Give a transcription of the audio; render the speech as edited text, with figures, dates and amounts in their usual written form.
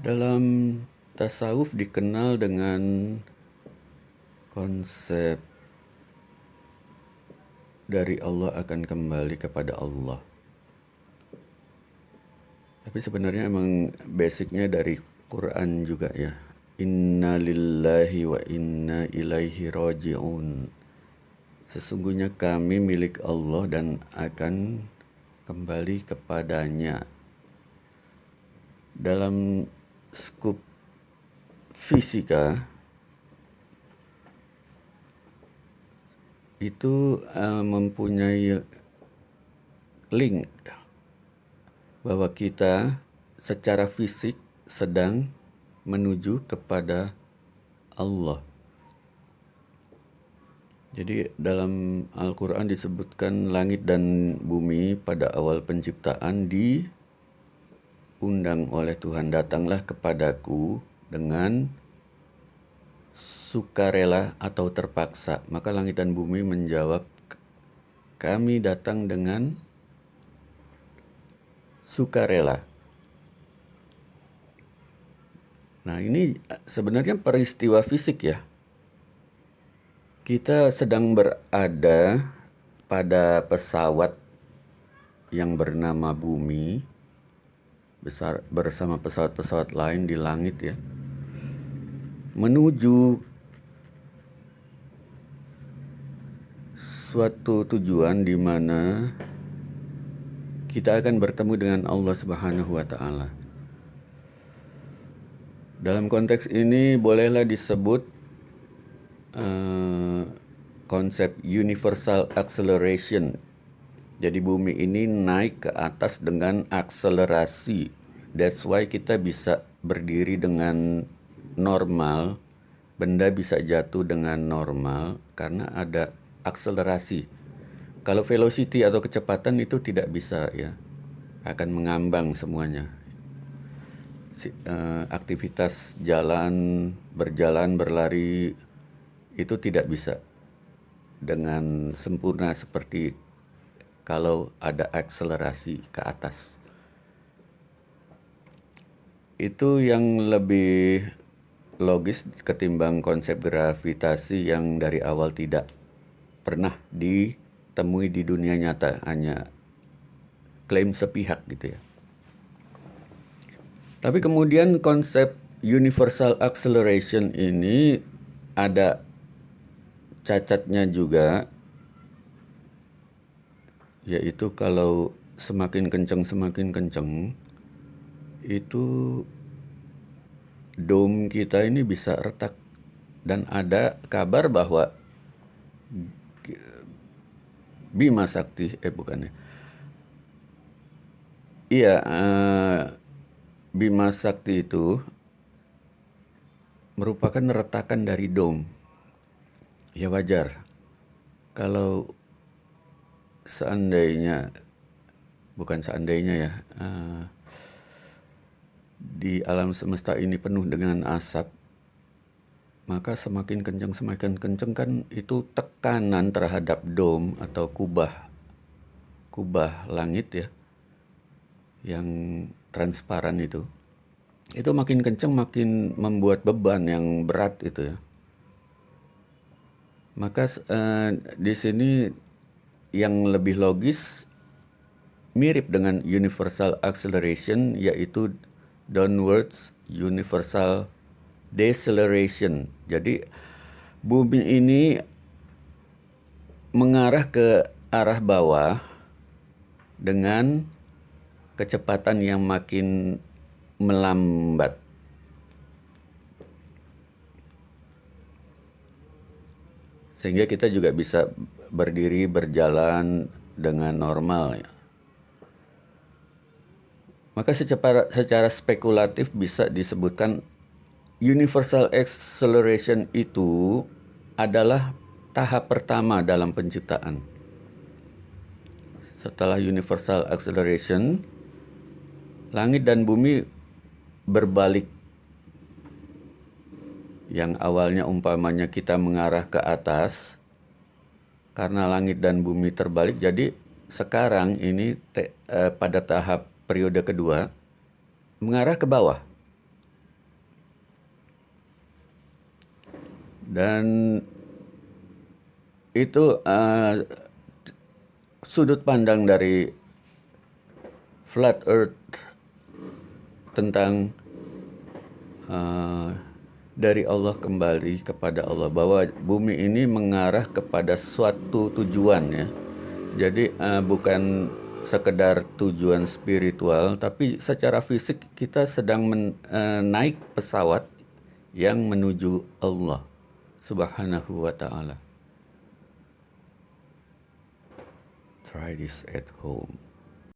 Dalam tasawuf dikenal dengan konsep dari Allah akan kembali kepada Allah. Tapi sebenarnya emang basicnya dari Quran juga ya. Inna lillahi wa inna ilaihi raji'un. Sesungguhnya kami milik Allah dan akan kembali kepadanya. Dalam skup fisika itu mempunyai link bahwa kita secara fisik sedang menuju kepada Allah. Jadi dalam Al-Quran disebutkan langit dan bumi pada awal penciptaan diundang oleh Tuhan, datanglah kepadaku dengan sukarela atau terpaksa. Maka langit dan bumi menjawab, kami datang dengan sukarela. Nah, ini sebenarnya peristiwa fisik ya. Kita sedang berada pada pesawat yang bernama Bumi bersama pesawat-pesawat lain di langit ya, menuju suatu tujuan di mana kita akan bertemu dengan Allah Subhanahu wa taala. Dalam konteks ini bolehlah disebut konsep universal acceleration. Jadi bumi ini naik ke atas dengan akselerasi. That's why kita bisa berdiri dengan normal, benda bisa jatuh dengan normal karena ada akselerasi. Kalau velocity atau kecepatan itu tidak bisa ya, akan mengambang semuanya. Aktivitas berjalan, berlari itu tidak bisa dengan sempurna seperti kalau ada akselerasi ke atas. Itu yang lebih logis ketimbang konsep gravitasi yang dari awal tidak pernah ditemui di dunia nyata, hanya klaim sepihak gitu ya. Tapi kemudian konsep universal acceleration ini ada cacatnya juga, yaitu kalau semakin kencang itu dome kita ini bisa retak. Dan ada kabar bahwa Bima Sakti, Bima Sakti itu merupakan retakan dari dome. Ya wajar kalau di alam semesta ini penuh dengan asap, maka semakin kencang kan itu tekanan terhadap dome atau kubah langit ya, yang transparan itu makin kencang makin membuat beban yang berat itu ya. Maka di sini yang lebih logis mirip dengan universal acceleration, yaitu downwards universal deceleration. Jadi bumi ini mengarah ke arah bawah dengan kecepatan yang makin melambat. Sehingga kita juga bisa berdiri, berjalan dengan normal ya. Maka secara spekulatif bisa disebutkan universal acceleration itu adalah tahap pertama dalam penciptaan. Setelah universal acceleration, langit dan bumi berbalik. Yang awalnya umpamanya kita mengarah ke atas, karena langit dan bumi terbalik, jadi sekarang ini pada tahap periode kedua mengarah ke bawah. Dan itu sudut pandang dari flat earth tentang dari Allah kembali kepada Allah, bahwa bumi ini mengarah kepada suatu tujuan ya. Jadi bukan sekedar tujuan spiritual, tapi secara fisik kita sedang naik pesawat yang menuju Allah Subhanahu wa ta'ala. Try this at home.